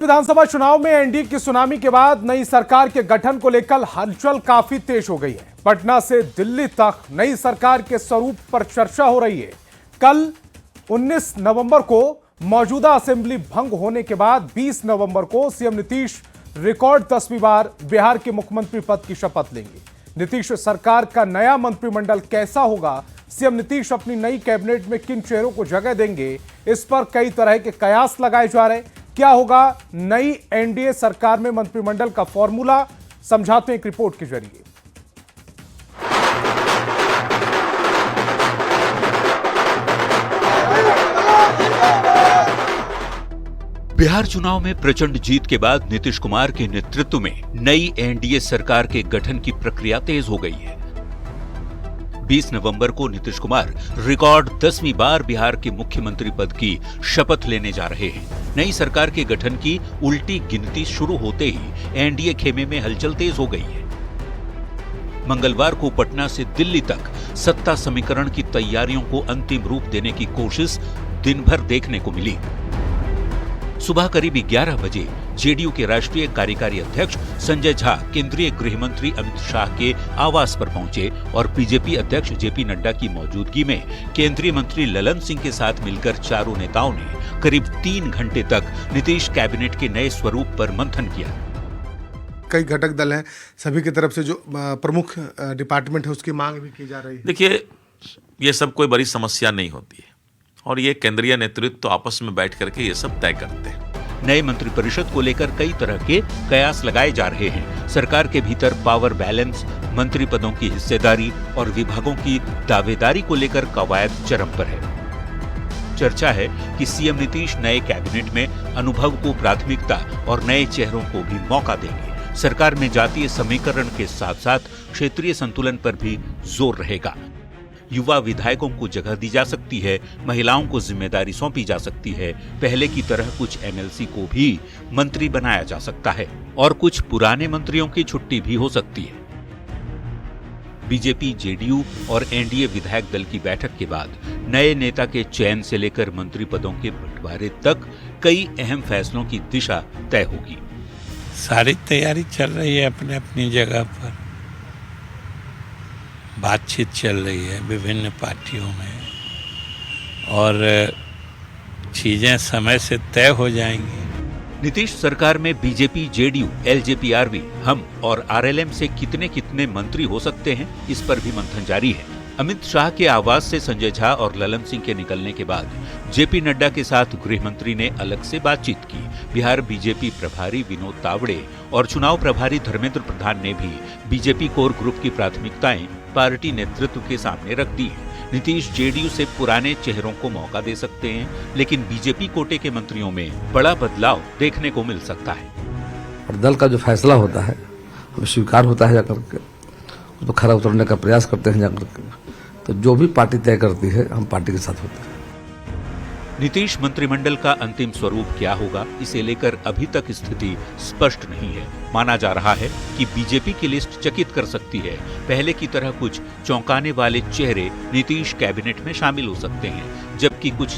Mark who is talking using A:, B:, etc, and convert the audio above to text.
A: विधानसभा चुनाव में एनडीए की सुनामी के बाद नई सरकार के गठन को लेकर हलचल काफी तेज हो गई है। पटना से दिल्ली तक नई सरकार के स्वरूप पर चर्चा हो रही है। कल 19 नवंबर को मौजूदा असेंबली भंग होने के बाद 20 नवंबर को सीएम नीतीश रिकॉर्ड 10वीं बार बिहार के मुख्यमंत्री पद की शपथ लेंगे। नीतीश सरकार का नया मंत्रिमंडल कैसा होगा, सीएम नीतीश अपनी नई कैबिनेट में किन चेहरों को जगह देंगे, इस पर कई तरह के कयास लगाए जा रहे हैं। क्या होगा नई एनडीए सरकार में मंत्रिमंडल का फॉर्मूला, समझाते हैं एक रिपोर्ट के जरिए।
B: बिहार चुनाव में प्रचंड जीत के बाद नीतीश कुमार के नेतृत्व में नई एनडीए सरकार के गठन की प्रक्रिया तेज हो गई है। 20 नवंबर को नीतीश कुमार रिकॉर्ड 10वीं बार बिहार के मुख्यमंत्री पद की शपथ लेने जा रहे हैं। नई सरकार के गठन की उल्टी गिनती शुरू होते ही एनडीए खेमे में हलचल तेज हो गई है। मंगलवार को पटना से दिल्ली तक सत्ता समीकरण की तैयारियों को अंतिम रूप देने की कोशिश दिन भर देखने को मिली। सुबह करीब 11 बजे जेडीयू के राष्ट्रीय कार्यकारी अध्यक्ष संजय झा केंद्रीय गृह मंत्री अमित शाह के आवास पर पहुंचे और बीजेपी अध्यक्ष जेपी नड्डा की मौजूदगी में केंद्रीय मंत्री ललन सिंह के साथ मिलकर चारों नेताओं ने करीब 3 घंटे तक नीतीश कैबिनेट के नए स्वरूप पर मंथन किया।
C: कई घटक दल हैं, सभी की तरफ से जो प्रमुख डिपार्टमेंट है उसकी मांग भी की जा रही है।
D: देखिए, ये सब कोई बड़ी समस्या नहीं होती है और ये केंद्रीय नेतृत्व तो आपस में बैठ करके ये सब तय करते हैं।
B: नए मंत्रिपरिषद को लेकर कई तरह के कयास लगाए जा रहे हैं। सरकार के भीतर पावर बैलेंस, मंत्री पदों की हिस्सेदारी और विभागों की दावेदारी को लेकर कवायद चरम पर है। चर्चा है कि सीएम नीतीश नए कैबिनेट में अनुभव को प्राथमिकता और नए चेहरों को भी मौका देंगे। सरकार में जातीय समीकरण के साथ साथ क्षेत्रीय संतुलन पर भी जोर रहेगा। युवा विधायकों को जगह दी जा सकती है, महिलाओं को जिम्मेदारी सौंपी जा सकती है। पहले की तरह कुछ एमएलसी को भी मंत्री बनाया जा सकता है और कुछ पुराने मंत्रियों की छुट्टी भी हो सकती है। बीजेपी, जेडीयू और एनडीए विधायक दल की बैठक के बाद नए नेता के चयन से लेकर मंत्री पदों के बंटवारे तक कई अहम फैसलों की दिशा तय होगी।
E: सारी तैयारी चल रही है अपने अपनी जगह पर, बातचीत चल रही है विभिन्न पार्टियों में और चीजें समय से तय हो जाएंगी।
B: नीतीश सरकार में बीजेपी, जेडीयू, एलजेपी-आरवी, हम और आरएलएम से कितने कितने मंत्री हो सकते हैं, इस पर भी मंथन जारी है। अमित शाह के आवास से संजय झा और ललन सिंह के निकलने के बाद जेपी नड्डा के साथ गृह मंत्री ने अलग से बातचीत की। बिहार बीजेपी प्रभारी विनोद तावड़े और चुनाव प्रभारी धर्मेंद्र प्रधान ने भी बीजेपी कोर ग्रुप की प्राथमिकताएं पार्टी नेतृत्व के सामने रख दी है। नीतीश जेडीयू से पुराने चेहरों को मौका दे सकते हैं, लेकिन बीजेपी कोटे के मंत्रियों में बड़ा बदलाव देखने को मिल सकता है।
F: और दल का जो फैसला होता है वो स्वीकार होता है जाकर के, तो खरा उतरने का प्रयास करते हैं जाकर के। तो जो भी पार्टी तय करती है हम पार्टी के साथ होते हैं।
B: नीतीश मंत्रिमंडल का अंतिम स्वरूप क्या होगा, इसे लेकर अभी तक स्थिति स्पष्ट नहीं है। माना जा रहा है कि बीजेपी की लिस्ट चकित कर सकती है। पहले की तरह कुछ चौंकाने वाले चेहरे नीतीश कैबिनेट में शामिल हो सकते हैं, जबकि कुछ